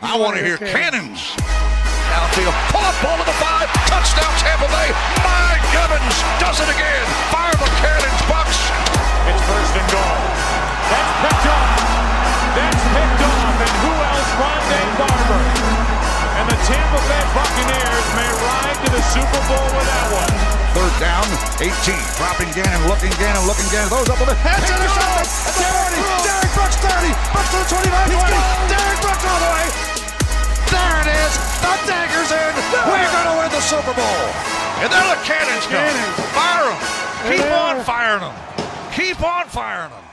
I want to hear cannons. Downfield, pull up, ball to the 5, touchdown Tampa Bay. Mike Evans does it again. Fire the cannons, Bucs. It's first and goal. That's picked off. And who else? Rondé Barber. And the Tampa Bay Buccaneers may ride to the Super Bowl with that one. Third down, 18. Dropping Gannon, looking Gannon. Those up with the heads in the shot. At the 40. Derek Brooks 30. Brooks to the 25. 20. Derek Brooks all the way. There it is. The dagger's in. We're going to win the Super Bowl. And then the cannons go. Fire them. Keep on firing them. Keep on firing them.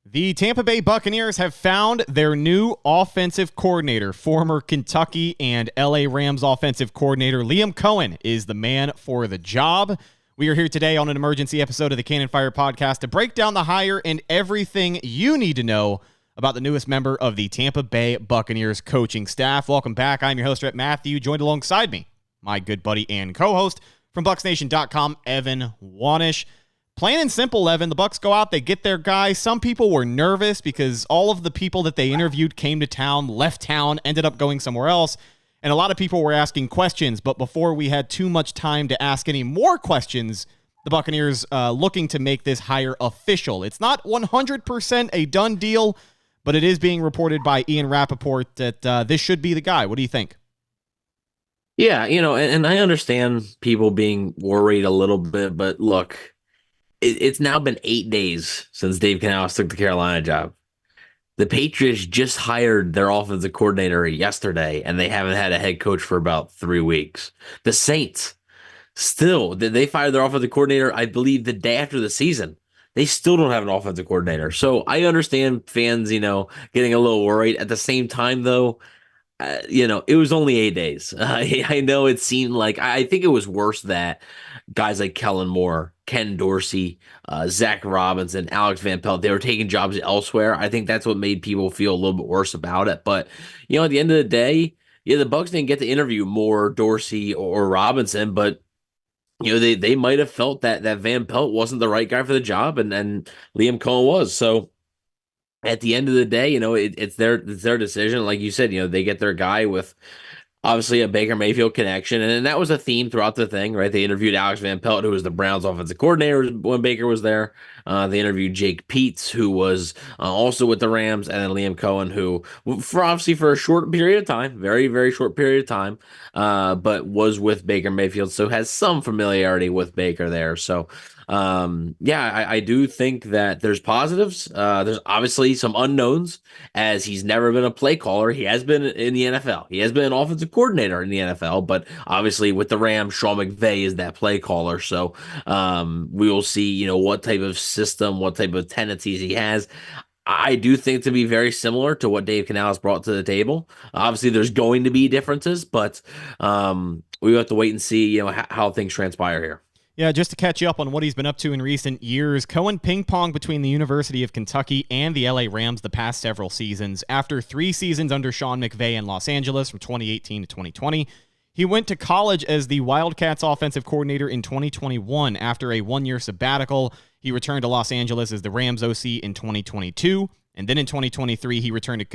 The Tampa Bay Buccaneers have found their new offensive coordinator. Former Kentucky and LA Rams offensive coordinator Liam Coen is the man for the job. We are here today on an emergency episode of the Cannon Fire podcast to break down the hire and everything you need to know about the newest member of the Tampa Bay Buccaneers coaching staff. Welcome back. I'm your host, Rhett Matthew, joined alongside me, my good buddy and co-host from BucsNation.com, Evan Wanish. Plain and simple, Evan, the Bucs go out, they get their guy. Some people were nervous because all of the people that they interviewed came to town, left town, ended up going somewhere else, and a lot of people were asking questions. But before we had too much time to ask any more questions, the Buccaneers looking to make this hire official. It's not 100% a done deal, but it is being reported by Ian Rappaport that this should be the guy. What do you think? Yeah, and I understand people being worried a little bit, but look, it's now been 8 days since Dave Canales took the Carolina job. The Patriots just hired their offensive coordinator yesterday, and they haven't had a head coach for about 3 weeks. The Saints, still, they fired their offensive coordinator, I believe, the day after the season. They still don't have an offensive coordinator. So I understand fans, getting a little worried. At the same time, though, it was only 8 days. I know it seemed like, I think it was worse that guys like Kellen Moore, Ken Dorsey, Zach Robinson, Alex Van Pelt, they were taking jobs elsewhere. I think that's what made people feel a little bit worse about it. But, at the end of the day, the Bucs didn't get to interview Moore, Dorsey, or Robinson, but they might have felt that Van Pelt wasn't the right guy for the job, and Liam Coen was. So at the end of the day, it's their decision. Like you said, they get their guy with obviously a Baker Mayfield connection, and that was a theme throughout the thing, right? They interviewed Alex Van Pelt, who was the Browns offensive coordinator when Baker was there. They interviewed Jake Peetz, who was also with the Rams, and then Liam Coen, who, for a short period of time, very, very short period of time, but was with Baker Mayfield, so has some familiarity with Baker there. So, I do think that there's positives. There's obviously some unknowns, as he's never been a play caller. He has been in the NFL. He has been an offensive coordinator in the NFL, but obviously with the Rams, Sean McVay is that play caller. So we will see, what type of system, what type of tendencies he has. I do think to be very similar to what Dave Canales brought to the table. Obviously, there's going to be differences, but we have to wait and see, how things transpire here. Yeah, just to catch you up on what he's been up to in recent years, Coen ping-ponged between the University of Kentucky and the LA Rams the past several seasons. After 3 seasons under Sean McVay in Los Angeles from 2018 to 2020, he went to college as the Wildcats offensive coordinator in 2021. After a 1-year sabbatical, he returned to Los Angeles as the Rams OC in 2022. And then in 2023, he returned to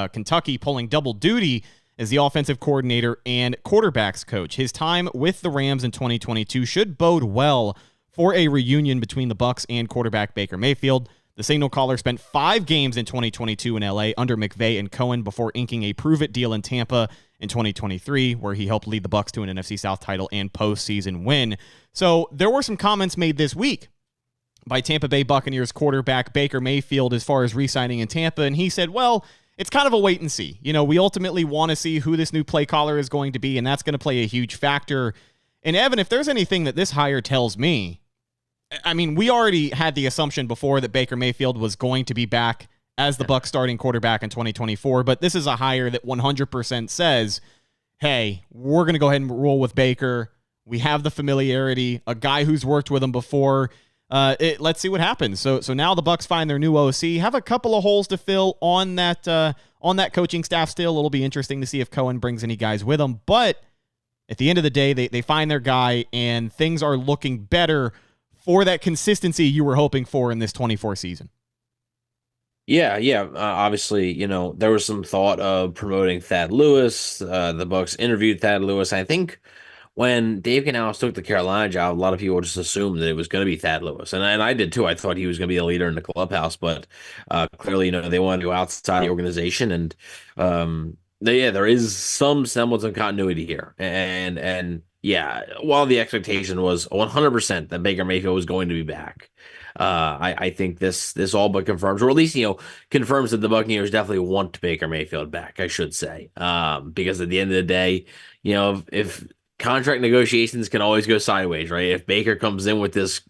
Kentucky, pulling double duty as the offensive coordinator and quarterbacks coach. His time with the Rams in 2022 should bode well for a reunion between the Bucs and quarterback Baker Mayfield. The signal caller spent 5 games in 2022 in LA under McVay and Coen before inking a prove-it deal in Tampa in 2023, where he helped lead the Bucs to an NFC South title and postseason win. So there were some comments made this week by Tampa Bay Buccaneers quarterback Baker Mayfield as far as re-signing in Tampa, and he said, well, it's kind of a wait and see. We ultimately want to see who this new play caller is going to be, and that's going to play a huge factor. And Evan, if there's anything that this hire tells me, we already had the assumption before that Baker Mayfield was going to be back as the Bucs starting quarterback in 2024, but this is a hire that 100% says, hey, we're going to go ahead and roll with Baker. We have the familiarity, a guy who's worked with him before. Let's see what happens. So now the Bucs find their new OC, have a couple of holes to fill on that coaching staff still. It'll be interesting to see if Coen brings any guys with him. But at the end of the day, they find their guy, and things are looking better for that consistency you were hoping for in this 24 season. Yeah. Obviously, there was some thought of promoting Thad Lewis. The Bucs interviewed Thad Lewis. I think when Dave Canales took the Carolina job, a lot of people just assumed that it was going to be Thad Lewis, and I did too. I thought he was going to be a leader in the clubhouse, but clearly, they wanted to go outside the organization, and there is some semblance of continuity here, and yeah, while the expectation was 100% that Baker Mayfield was going to be back. I think this all but confirms, or at least confirms that the Buccaneers definitely want Baker Mayfield back. I should say, because at the end of the day, if contract negotiations can always go sideways, right? If Baker comes in with this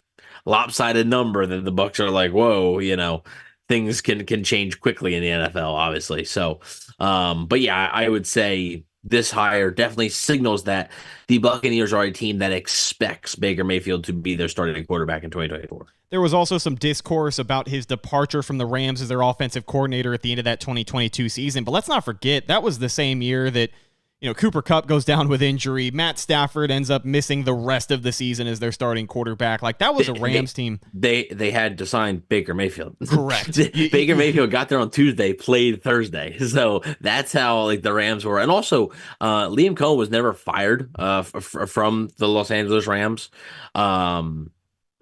lopsided number, then the Bucs are like, whoa, things can change quickly in the NFL, obviously. So, but yeah, I would say this hire definitely signals that the Buccaneers are a team that expects Baker Mayfield to be their starting quarterback in 2024. There was also some discourse about his departure from the Rams as their offensive coordinator at the end of that 2022 season. But let's not forget, that was the same year that Cooper Kupp goes down with injury. Matt Stafford ends up missing the rest of the season as their starting quarterback. Like, that was a Rams team. They had to sign Baker Mayfield. Correct. Baker Mayfield got there on Tuesday, played Thursday. So that's how the Rams were. And also, Liam Coen was never fired from the Los Angeles Rams.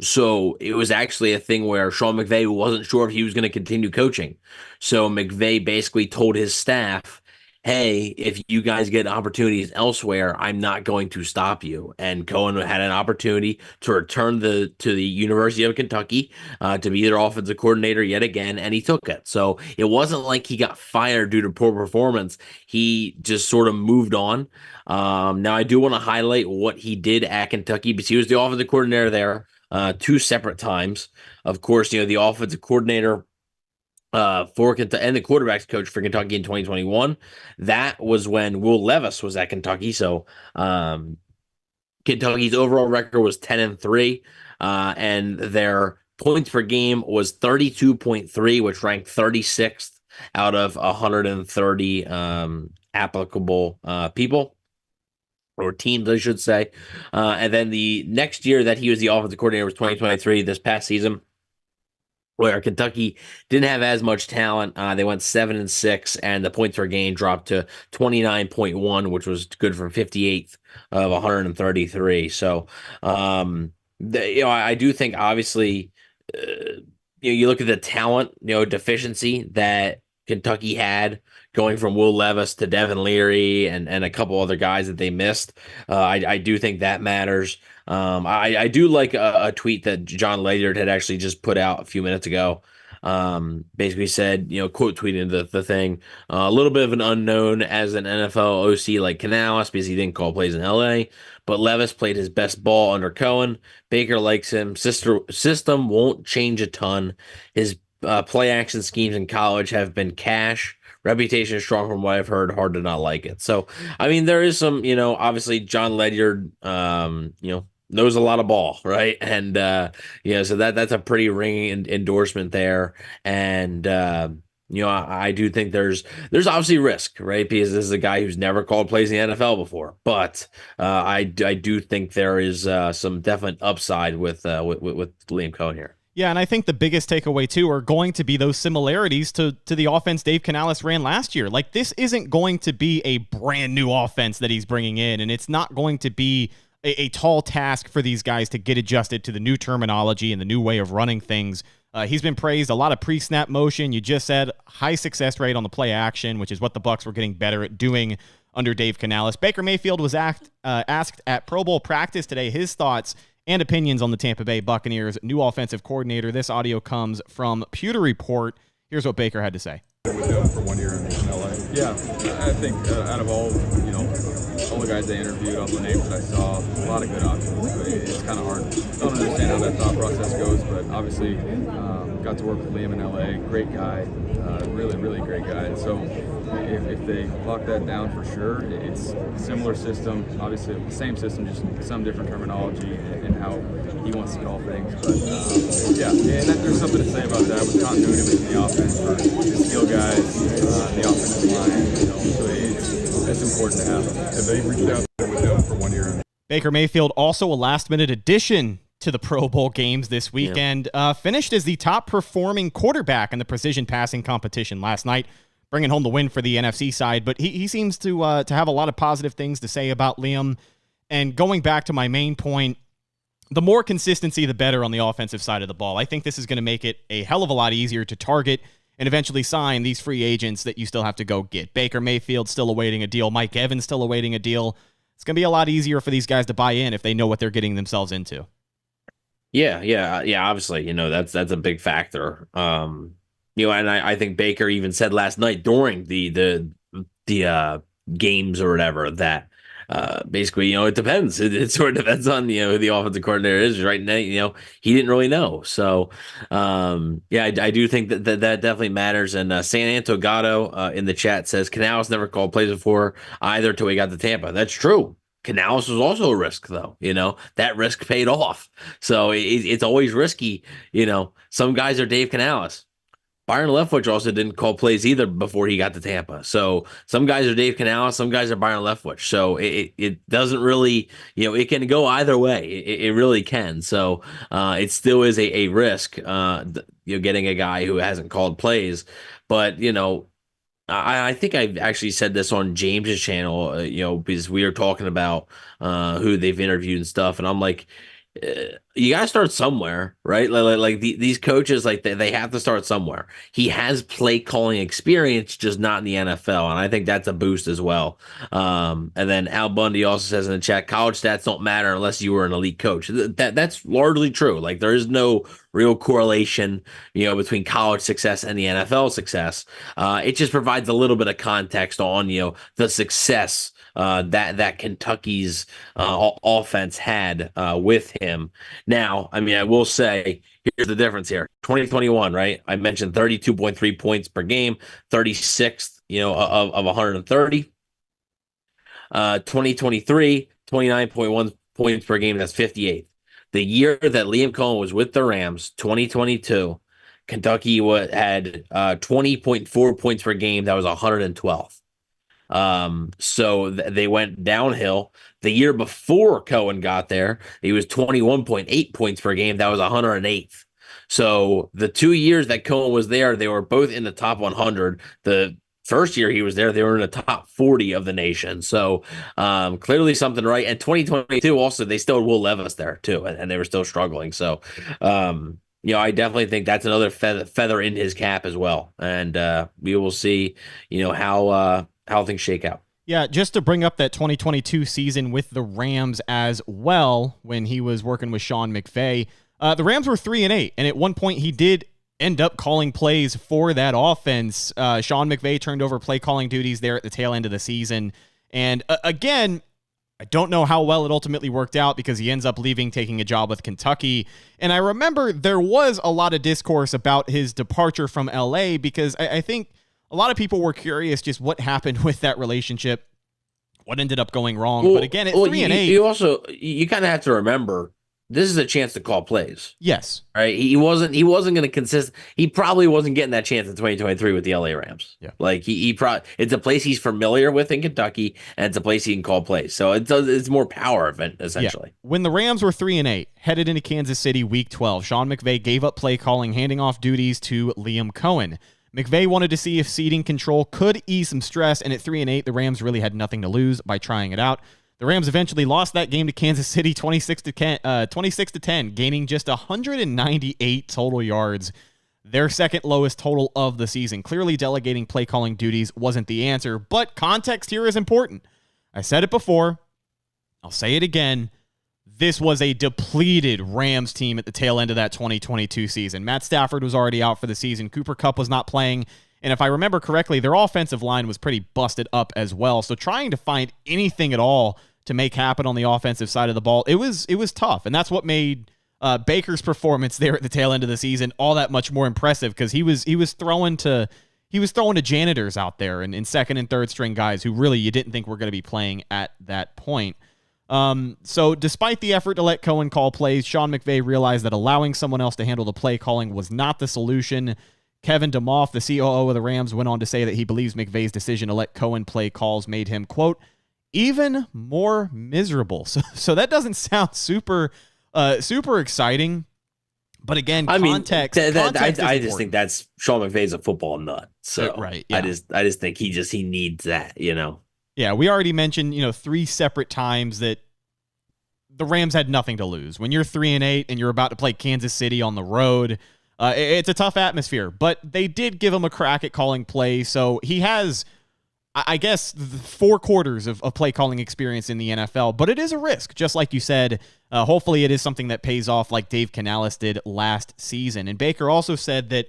So it was actually a thing where Sean McVay wasn't sure if he was going to continue coaching. So McVay basically told his staff, hey, if you guys get opportunities elsewhere, I'm not going to stop you. And Coen had an opportunity to return to the University of Kentucky to be their offensive coordinator yet again, and he took it. So it wasn't like he got fired due to poor performance. He just sort of moved on. Now, I do want to highlight what he did at Kentucky because he was the offensive coordinator there 2 separate times. Of course, the offensive coordinator for Kentucky and the quarterbacks coach for Kentucky in 2021. That was when Will Levis was at Kentucky. So Kentucky's overall record was 10-3, and their points per game was 32.3, which ranked 36th out of 130 applicable people. Or teams, I should say. And then the next year that he was the offensive coordinator was 2023, this past season, where Kentucky didn't have as much talent. They went 7-6, and the points per game dropped to 29.1, which was good from 58th of 133. So, I do think, obviously, you look at the talent, deficiency that Kentucky had going from Will Levis to Devin Leary and a couple other guys that they missed. I do think that matters. I do like a tweet that John Ledyard had actually just put out a few minutes ago. Basically said, quote tweeting the thing, a little bit of an unknown as an NFL OC like Canales because he didn't call plays in LA, but Levis played his best ball under Coen. Baker likes him. System won't change a ton. His play action schemes in college have been cash. Reputation is strong from what I've heard. Hard to not like it. So, I mean, there is some, obviously John Ledyard, knows a lot of ball, right? And, so that's a pretty ringing endorsement there. And, I do think there's obviously risk, right? Because this is a guy who's never called plays in the NFL before. But I do think there is some definite upside with Liam Coen here. Yeah, and I think the biggest takeaway, too, are going to be those similarities to the offense Dave Canales ran last year. Like, this isn't going to be a brand new offense that he's bringing in, and it's not going to be a tall task for these guys to get adjusted to the new terminology and the new way of running things. He's been praised, a lot of pre-snap motion. You just said high success rate on the play action, which is what the Bucs were getting better at doing under Dave Canales. Baker Mayfield was asked at Pro Bowl practice today his thoughts and opinions on the Tampa Bay Buccaneers' new offensive coordinator. This audio comes from Pewter Report. Here's what Baker had to say. With them for 1 year in LA. Yeah, I think out of all the guys they interviewed, all the names that I saw, a lot of good options. But it's kind of hard. Don't understand how that thought process goes, but obviously got to work with Liam in LA. Great guy, really, really great guy. And so if they lock that down for sure, it's a similar system, obviously the same system, just some different terminology and how he wants to call things. But there's something to say about that with continuity within the offense for the skill guys, the offensive line. So that's important to have. Have they reached out with them for 1 year? Baker Mayfield also a last-minute addition to the Pro Bowl games this weekend. Finished as the top performing quarterback in the precision passing competition last night, bringing home the win for the NFC side. But he seems to have a lot of positive things to say about Liam. And going back to my main point, the more consistency, the better on the offensive side of the ball. I think this is going to make it a hell of a lot easier to target and eventually sign these free agents that you still have to go get. Baker Mayfield still awaiting a deal. Mike Evans still awaiting a deal. It's going to be a lot easier for these guys to buy in if they know what they're getting themselves into. Yeah. Obviously, that's a big factor. And I think Baker even said last night during the games or whatever that basically, it depends. It sort of depends on who the offensive coordinator is right now. He didn't really know. So I do think that definitely matters. And San Antogado in the chat says Canales never called plays before either till he got to Tampa. That's true. Canales was also a risk, though. That risk paid off. So it's always risky. Some guys are Dave Canales. Byron Leftwich also didn't call plays either before he got to Tampa. So some guys are Dave Canales, some guys are Byron Leftwich. So it doesn't really, it can go either way. It really can. So it still is a risk, getting a guy who hasn't called plays. But, I think I've actually said this on James's channel, because we were talking about who they've interviewed and stuff. And I'm like, you got to start somewhere, right? Like these coaches, like they have to start somewhere. He has play calling experience, just not in the NFL. And I think that's a boost as well. And then Al Bundy also says in the chat, college stats don't matter unless you were an elite coach. That's largely true. Like there is no real correlation, between college success and the NFL success. It just provides a little bit of context on, the success that Kentucky's offense had with him. Now, I will say, here's the difference here. 2021, right? I mentioned 32.3 points per game, 36th, of 130. 2023, 29.1 points per game. That's 58th. The year that Liam Coen was with the Rams, 2022, Kentucky had 20.4 points per game. That was 112th. So they went downhill. The year before Coen got there, he was 21.8 points per game. That was 108th. So the 2 years that Coen was there, they were both in the top 100. The first year he was there, they were in the top 40 of the nation. So clearly something right. And 2022 also, they still had Will Levis there too, and they were still struggling. So I definitely think that's another feather in his cap as well. And we will see, how things shake out. Yeah, just to bring up that 2022 season with the Rams as well, when he was working with Sean McVay, the Rams were 3-8, and at one point he did end up calling plays for that offense. Sean McVay turned over play calling duties there at the tail end of the season, and again, I don't know how well it ultimately worked out because he ends up leaving, taking a job with Kentucky. And I remember there was a lot of discourse about his departure from LA because I think a lot of people were curious just what happened with that relationship, what ended up going wrong. But again, at 3-8, you kind of have to remember this is a chance to call plays. Yes, right. He wasn't going to consist. He probably wasn't getting that chance in 2023 with the LA Rams. Yeah, like it's a place he's familiar with in Kentucky, and it's a place he can call plays. So it's more power event essentially. Yeah. When the Rams were 3-8, headed into Kansas City Week 12, Sean McVay gave up play calling, handing off duties to Liam Coen. McVay wanted to see if seeding control could ease some stress, and at 3-8, the Rams really had nothing to lose by trying it out. The Rams eventually lost that game to Kansas City 26-10, gaining just 198 total yards, their second lowest total of the season. Clearly, delegating play calling duties wasn't the answer, but context here is important. I said it before. I'll say it again. This was a depleted Rams team at the tail end of that 2022 season. Matt Stafford was already out for the season. Cooper Kupp was not playing. And if I remember correctly, their offensive line was pretty busted up as well. So trying to find anything at all to make happen on the offensive side of the ball, it was tough. And that's what made Baker's performance there at the tail end of the season all that much more impressive, because he was throwing to janitors out there and second and third string guys who really you didn't think were going to be playing at that point. So despite the effort to let Coen call plays, Sean McVay realized that allowing someone else to handle the play calling was not the solution. Kevin DeMoff, the COO of the Rams, went on to say that he believes McVay's decision to let Coen play calls made him, quote, even more miserable. So that doesn't sound super super exciting. But again, I context. mean, Context I is just think important. that's Sean McVay's a football nut. So Right, yeah. I just think he needs that, you know. Yeah, we already mentioned, 3 separate times that the Rams had nothing to lose. When you're 3-8 and you're about to play Kansas City on the road, it's a tough atmosphere. But they did give him a crack at calling plays, so he has, I guess, 4 quarters of play calling experience in the NFL. But it is a risk, just like you said. Hopefully, it is something that pays off, like Dave Canales did last season. And Baker also said that,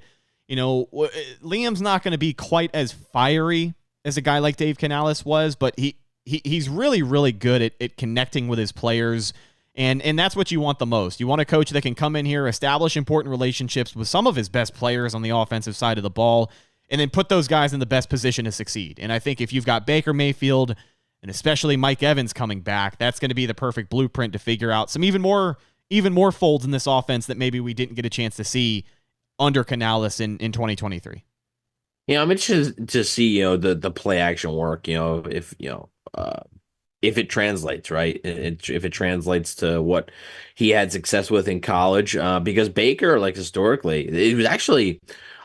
Liam's not going to be quite as fiery as a guy like Dave Canales was, but he's really, really good at connecting with his players, and that's what you want the most. You want a coach that can come in here, establish important relationships with some of his best players on the offensive side of the ball, and then put those guys in the best position to succeed. And I think if you've got Baker Mayfield and especially Mike Evans coming back, that's going to be the perfect blueprint to figure out some even more folds in this offense that maybe we didn't get a chance to see under Canales in 2023. Yeah, I'm interested to see, the play action work, if it translates, right? If it translates to what he had success with in college, because Baker, like historically, it was actually,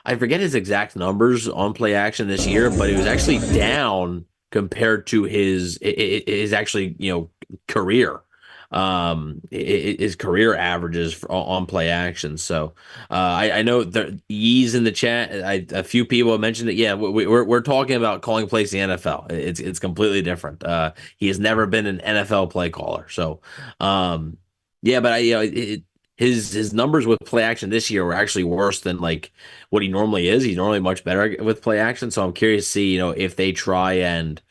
I forget his exact numbers on play action this year, but it was actually down compared to his actually, career. His career averages on play action. So I know that Yee's in the chat. A few people have mentioned it. Yeah, we're talking about calling plays in the NFL. It's completely different. He has never been an NFL play caller. So yeah, but his numbers with play action this year were actually worse than like what he normally is. He's normally much better with play action. So I'm curious to see if they try and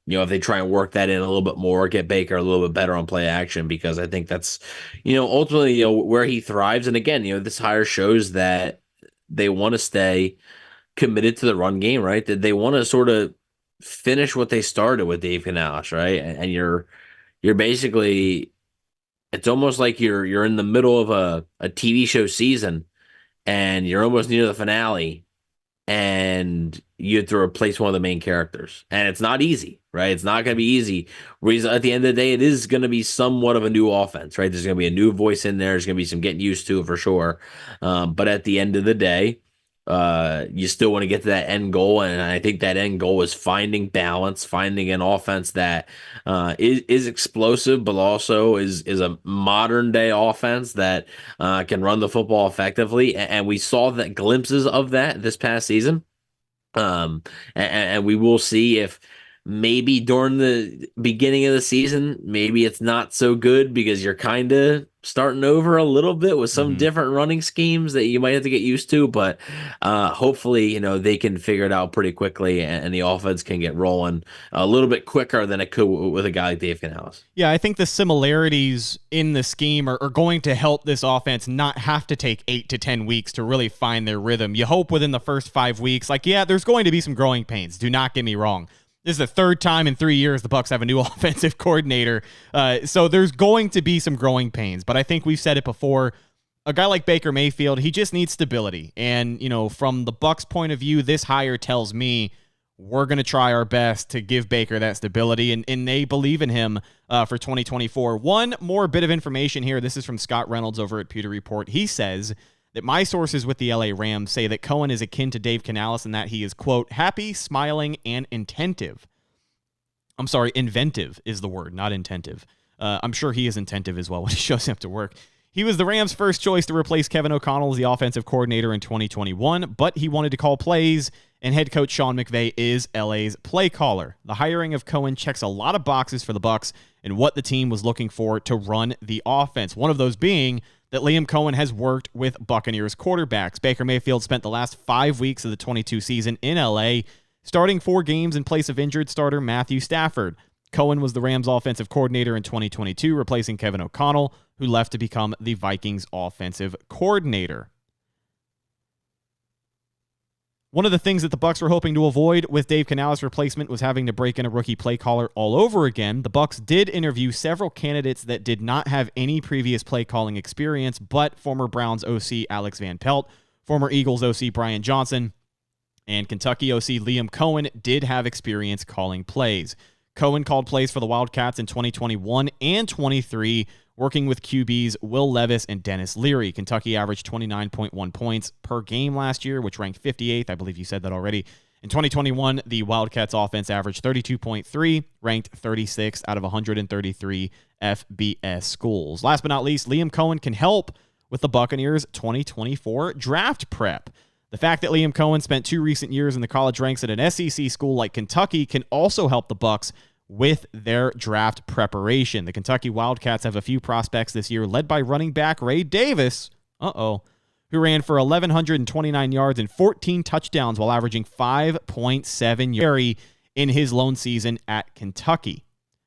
if they try and work that in a little bit more, get Baker a little bit better on play action, because I think that's, ultimately, where he thrives. And again, this hire shows that they want to stay committed to the run game, right? That they want to sort of finish what they started with Dave Canales, right? And you're basically, it's almost like you're in the middle of a TV show season and you're almost near the finale, and you have to replace one of the main characters. And it's not easy, right? It's not going to be easy. At the end of the day, it is going to be somewhat of a new offense, right? There's going to be a new voice in there. There's going to be some getting used to for sure. But at the end of the day, you still want to get to that end goal. And I think that end goal is finding balance, finding an offense that is explosive, but also is a modern day offense that can run the football effectively. And we saw that glimpses of that this past season. And we will see if maybe during the beginning of the season, maybe it's not so good because you're kind of starting over a little bit with some different running schemes that you might have to get used to. But hopefully, they can figure it out pretty quickly, and the offense can get rolling a little bit quicker than it could with a guy like Dave Canales. Yeah, I think the similarities in the scheme are going to help this offense not have to take 8 to 10 weeks to really find their rhythm. You hope within the first 5 weeks, there's going to be some growing pains. Do not get me wrong. This is the third time in 3 years the Bucs have a new offensive coordinator. So there's going to be some growing pains. But I think we've said it before. A guy like Baker Mayfield, he just needs stability. And, from the Bucs' point of view, this hire tells me we're going to try our best to give Baker that stability. And they believe in him for 2024. One more bit of information here. This is from Scott Reynolds over at Pewter Report. He says that my sources with the LA Rams say that Coen is akin to Dave Canales and that he is, quote, happy, smiling, and inventive. I'm sorry, inventive is the word, not intentive. I'm sure he is intentive as well when he shows up to work. He was the Rams' first choice to replace Kevin O'Connell as the offensive coordinator in 2021, but he wanted to call plays, and head coach Sean McVay is LA's play caller. The hiring of Coen checks a lot of boxes for the Bucs and what the team was looking for to run the offense. One of those being that Liam Coen has worked with Buccaneers quarterbacks. Baker Mayfield spent the last 5 weeks of the 22 season in LA, starting 4 games in place of injured starter Matthew Stafford. Coen was the Rams offensive coordinator in 2022, replacing Kevin O'Connell, who left to become the Vikings offensive coordinator. One of the things that the Bucs were hoping to avoid with Dave Canales' replacement was having to break in a rookie play caller all over again. The Bucs did interview several candidates that did not have any previous play calling experience, but former Browns OC Alex Van Pelt, former Eagles OC Brian Johnson, and Kentucky OC Liam Coen did have experience calling plays. Coen called plays for the Wildcats in 2021 and 23, working with QBs Will Levis and Dennis Leary. Kentucky averaged 29.1 points per game last year, which ranked 58th. I believe you said that already. In 2021, the Wildcats offense averaged 32.3, ranked 36th out of 133 FBS schools. Last but not least, Liam Coen can help with the Buccaneers' 2024 draft prep. The fact that Liam Coen spent 2 recent years in the college ranks at an SEC school like Kentucky can also help the Bucs with their draft preparation. The Kentucky Wildcats have a few prospects this year, led by running back Ray Davis, who ran for 1,129 yards and 14 touchdowns while averaging 5.7 yards in his lone season at Kentucky.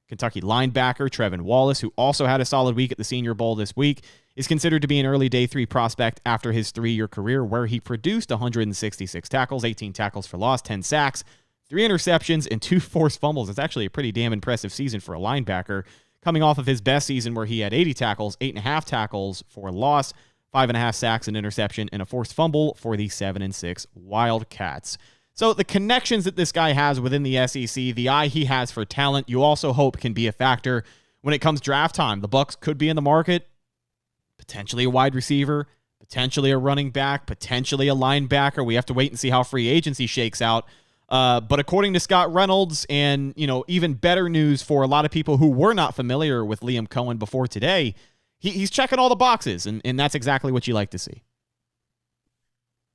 Kentucky linebacker Trevin Wallace, who also had a solid week at the Senior Bowl this week, is considered to be an early day 3 prospect after his 3-year career where he produced 166 tackles, 18 tackles for loss, 10 sacks, 3 interceptions, and 2 forced fumbles. It's actually a pretty damn impressive season for a linebacker, coming off of his best season where he had 80 tackles, 8.5 tackles for loss, 5.5 sacks, an interception, and a forced fumble for the 7-6 Wildcats. So the connections that this guy has within the SEC, the eye he has for talent, you also hope can be a factor when it comes draft time. The Bucs could be in the market, potentially a wide receiver, potentially a running back, potentially a linebacker. We have to wait and see how free agency shakes out. But according to Scott Reynolds, and even better news for a lot of people who were not familiar with Liam Coen before today, he's checking all the boxes, and that's exactly what you like to see.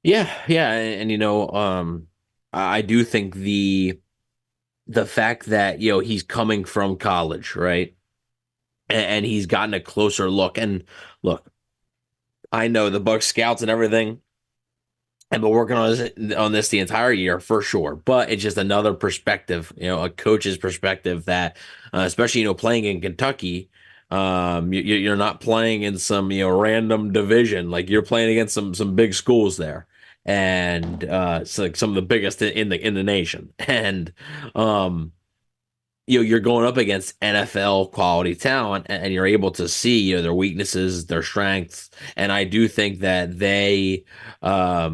Yeah, and I do think the fact that he's coming from college, right, and he's gotten a closer look. And look, I know the Bucs scouts and everything have been working on this the entire year for sure, but it's just another perspective, a coach's perspective that, especially playing in Kentucky. You're not playing in some random division, like you're playing against some big schools there, and it's like some of the biggest in the nation, and you're going up against NFL quality talent, and you're able to see their weaknesses, their strengths, and I do think that they I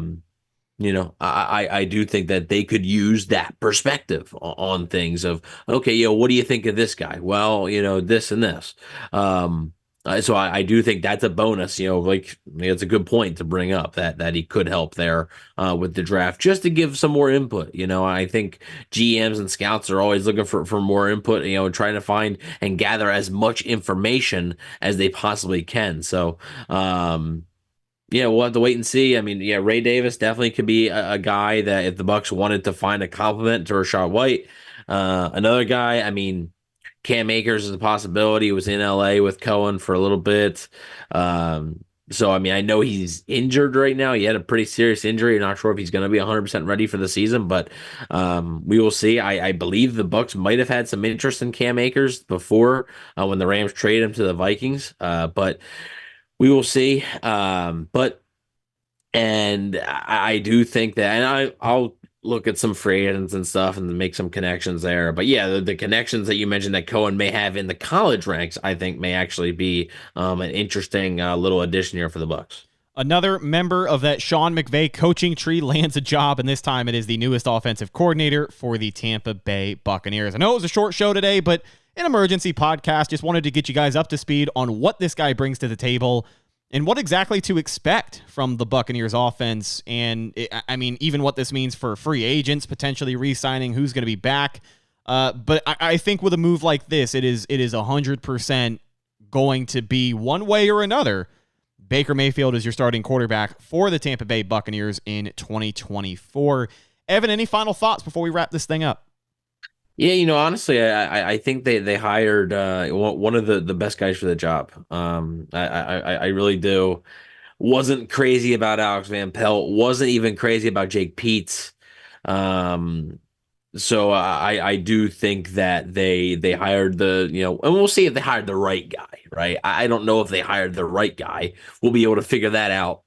do think that they could use that perspective on things of, okay, what do you think of this guy? Well, this and this. So I do think that's a bonus, it's a good point to bring up that he could help there with the draft, just to give some more input. I think GMs and scouts are always looking for more input, and trying to find and gather as much information as they possibly can. So, we'll have to wait and see. I mean, Ray Davis definitely could be a guy that if the Bucs wanted to find a complement to Rachaad White. Another guy, I mean, Cam Akers is a possibility. He was in LA with Coen for a little bit. So, I mean, I know he's injured right now. He had a pretty serious injury. I'm not sure if he's going to be 100% ready for the season, but we will see. I believe the Bucs might have had some interest in Cam Akers before when the Rams traded him to the Vikings. But we will see. And I do think that, and I'll look at some free agents and stuff and make some connections there. But the connections that you mentioned that Coen may have in the college ranks, I think may actually be an interesting little addition here for the Bucs. Another member of that Sean McVay coaching tree lands a job, and this time it is the newest offensive coordinator for the Tampa Bay Buccaneers. I know it was a short show today, but an emergency podcast. Just wanted to get you guys up to speed on what this guy brings to the table and what exactly to expect from the Buccaneers offense. And even what this means for free agents potentially re-signing, who's going to be back. But I think with a move like this, it is 100% going to be one way or another. Baker Mayfield is your starting quarterback for the Tampa Bay Buccaneers in 2024. Evan, any final thoughts before we wrap this thing up? Yeah, honestly, I think they hired one of the best guys for the job. I really do. Wasn't crazy about Alex Van Pelt. Wasn't even crazy about Jake Peetz. So I do think that they hired and we'll see if they hired the right guy, right? I don't know if they hired the right guy. We'll be able to figure that out,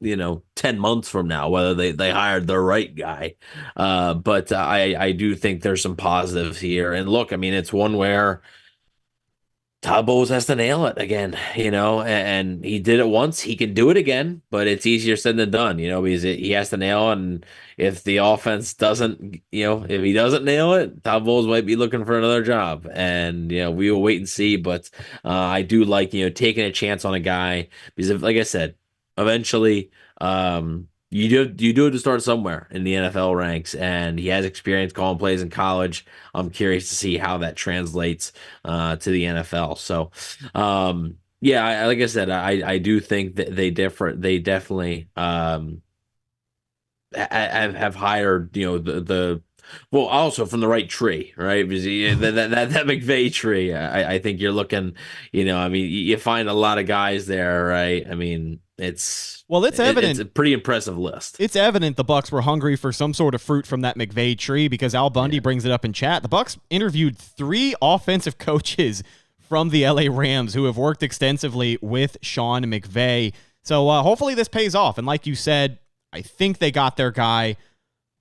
10 months from now, whether they hired the right guy. But I do think there's some positives here. And look, I mean, it's one where Todd Bowles has to nail it again, and he did it once. He can do it again, but it's easier said than done, because he has to nail it. And if the offense doesn't, if he doesn't nail it, Todd Bowles might be looking for another job. And, we will wait and see. But I do like, taking a chance on a guy because, like I said, eventually, you do have to start somewhere in the NFL ranks, and he has experience calling plays in college. I'm curious to see how that translates to the NFL. So, yeah, like I said, I do think that they definitely have hired well, also from the right tree, right? Because that McVay tree, I think you're looking, you find a lot of guys there, right? I mean, it's evident. It's a pretty impressive list. It's evident the Bucs were hungry for some sort of fruit from that McVay tree because Al Bundy brings it up in chat. The Bucs interviewed 3 offensive coaches from the LA Rams who have worked extensively with Sean McVay. So hopefully this pays off. And like you said, I think they got their guy.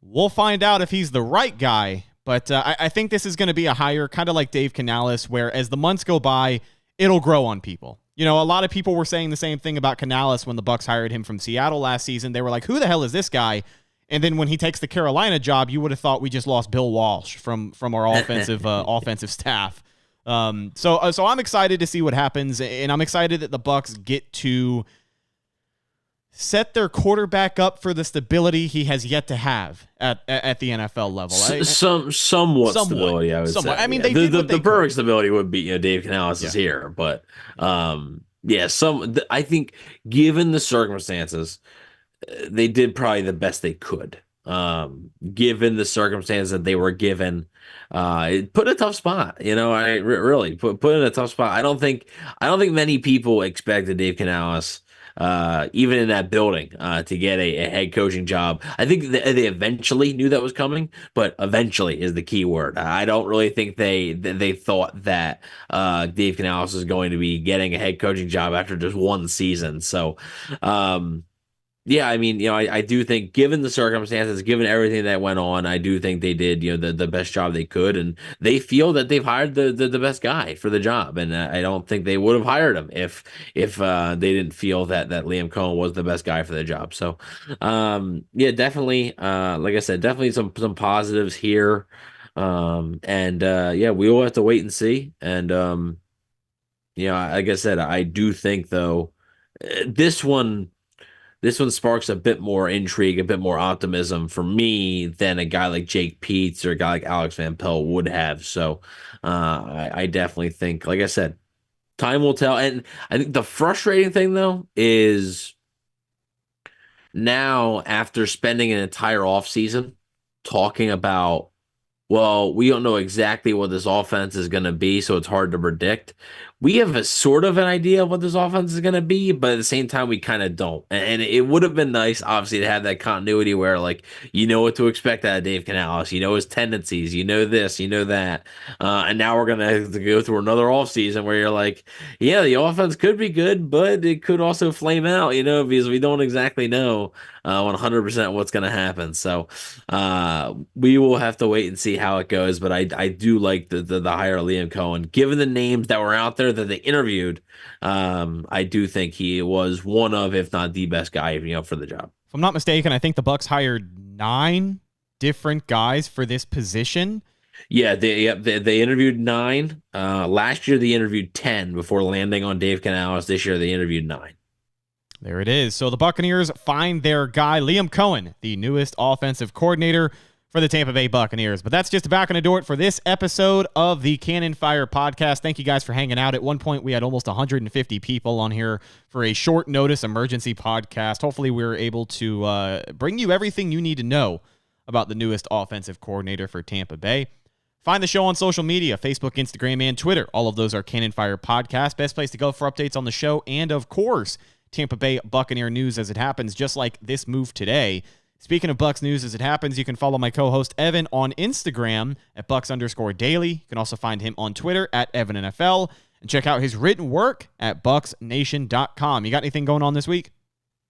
We'll find out if he's the right guy, but I think this is going to be a hire, kind of like Dave Canales, where as the months go by, it'll grow on people. A lot of people were saying the same thing about Canales when the Bucs hired him from Seattle last season. They were like, who the hell is this guy? And then when he takes the Carolina job, you would have thought we just lost Bill Walsh from our offensive staff. So I'm excited to see what happens, and I'm excited that the Bucs get to set their quarterback up for the stability he has yet to have at the NFL level. Somewhat stability, I would say. I mean, yeah. The perfect stability would be Dave Canales is here, but I think given the circumstances, they did probably the best they could. Given the circumstances that they were given, it put in a tough spot. I really put in a tough spot. I don't think many people expected Dave Canales, even in that building, to get a head coaching job. I think they eventually knew that was coming, but eventually is the key word. I don't really think they thought that Dave Canales is going to be getting a head coaching job after just one season. So, yeah, I mean, I do think given the circumstances, given everything that went on, I do think they did, the best job they could, and they feel that they've hired the best guy for the job, and I don't think they would have hired him if they didn't feel that Liam Coen was the best guy for the job. So, yeah, definitely, like I said, definitely some positives here, and yeah, we will have to wait and see, and like I said, I do think though this one sparks a bit more intrigue, a bit more optimism for me than a guy like Jake Peets or a guy like Alex Van Pelt would have. So I definitely think, like I said, time will tell. And I think the frustrating thing, though, is now after spending an entire offseason talking about, well, we don't know exactly what this offense is going to be, so it's hard to predict. We have a sort of an idea of what this offense is going to be, but at the same time, we kind of don't. And it would have been nice, obviously, to have that continuity where, like, you know what to expect out of Dave Canales. His tendencies. This, that. And now we're going to have to go through another offseason where you're like, yeah, the offense could be good, but it could also flame out, because we don't exactly know 100% what's going to happen. So we will have to wait and see how it goes. But I do like the hire of Liam Coen. Given the names that were out there that they interviewed, I do think he was one of, if not the best guy, for the job. If I'm not mistaken, I think the Bucs hired 9 different guys for this position. Yeah, they interviewed 9. Last year they interviewed 10 before landing on Dave Canales. This year they interviewed 9. There it is. So the Buccaneers find their guy, Liam Coen, the newest offensive coordinator for the Tampa Bay Buccaneers. But that's just about going to do it for this episode of the Cannon Fire podcast. Thank you guys for hanging out. At one point, we had almost 150 people on here for a short notice emergency podcast. Hopefully, we were able to bring you everything you need to know about the newest offensive coordinator for Tampa Bay. Find the show on social media, Facebook, Instagram, and Twitter. All of those are Cannon Fire Podcast. Best place to go for updates on the show and, of course, Tampa Bay Buccaneer news as it happens, just like this move today. Speaking of Bucs news as it happens, you can follow my co-host Evan on Instagram at Bucs_daily. You can also find him on Twitter at EvanNFL and check out his written work at BucsNation.com. You got anything going on this week?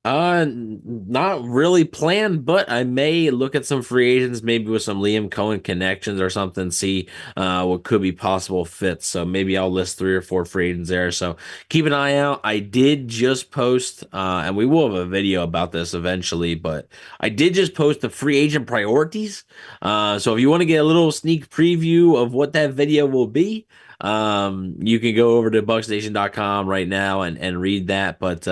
Not really planned, but I may look at some free agents, maybe with some Liam Coen connections or something, see what could be possible fits. So maybe I'll list 3 or 4 free agents there. So keep an eye out. I did just post, and we will have a video about this eventually, but I did just post the free agent priorities. So if you want to get a little sneak preview of what that video will be, you can go over to bucsnation.com right now and read that. But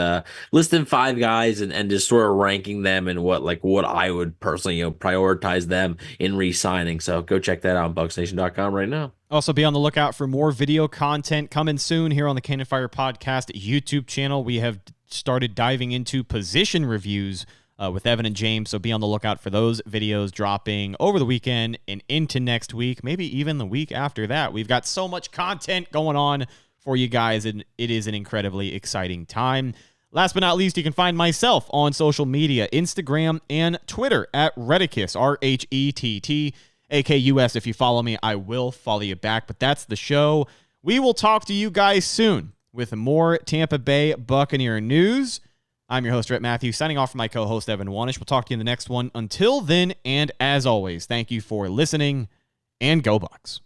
listing 5 guys and just sort of ranking them and what I would personally prioritize them in re-signing. So go check that out on bucsnation.com right now. Also, be on the lookout for more video content coming soon here on the Cannon Fire Podcast YouTube channel. We have started diving into position reviews with Evan and James, so be on the lookout for those videos dropping over the weekend and into next week, maybe even the week after that. We've got so much content going on for you guys, and it is an incredibly exciting time. Last but not least, you can find myself on social media, Instagram and Twitter at Reticus, RHETTAKUS. If you follow me, I will follow you back, but that's the show. We will talk to you guys soon with more Tampa Bay Buccaneer news. I'm your host, Rhett Matthews, signing off from my co-host, Evan Wanish. We'll talk to you in the next one. Until then, and as always, thank you for listening, and go Bucs.